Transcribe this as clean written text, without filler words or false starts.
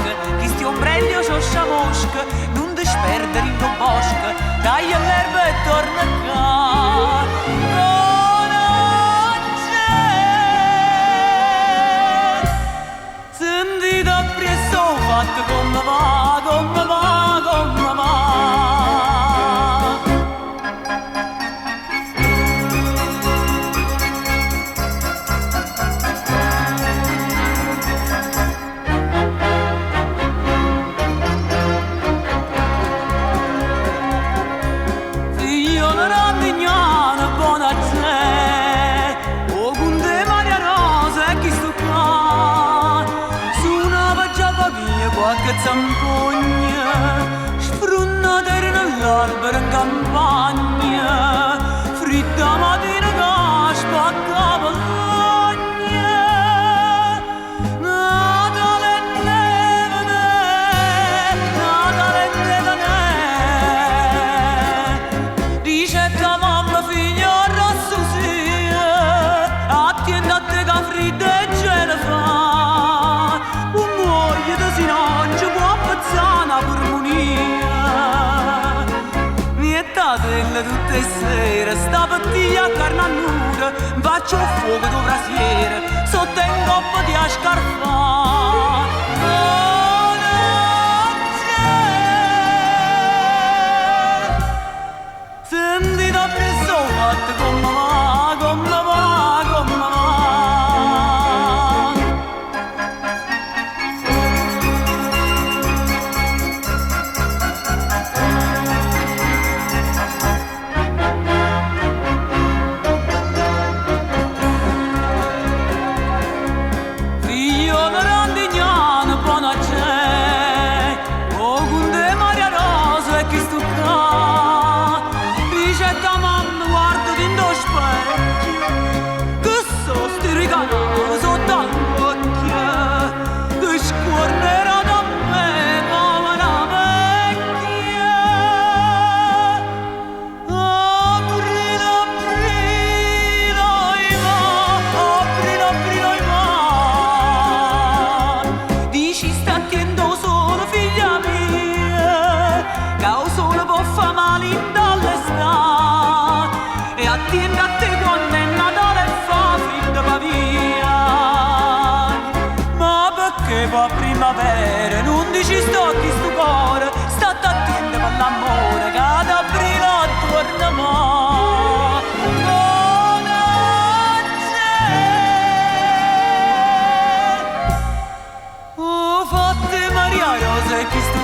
tasca, chi sti ombrelli o scioscia mosca, non ti sperdere in un bosco, dai all'erba e torna qua. Senti da presso fatto come va, come va, come va. Qualche zampogna sfrunnata nell'albero in campagna, fritta mattina che spaccava l'ogna. Natale neve, Natale neve, dice che mamma figlia rosso sia, attiende a te che fredda e ce la fa. Non ci può ammazzare una pulmonia. Niettatella tutte le sere, sta pattiglia a carne a nuda, faccio il fuoco di brasiere, sotto in coppa di scarfare. Senti da presso fatto come va, come va, come va. Attiende a te quando è Natale e fa freddo va via. Ma perché va primavera non dici sto chi sto cuore, state attenti per l'amore che ad aprile torna mai. Oh, fatte Maria Rosa e chi sto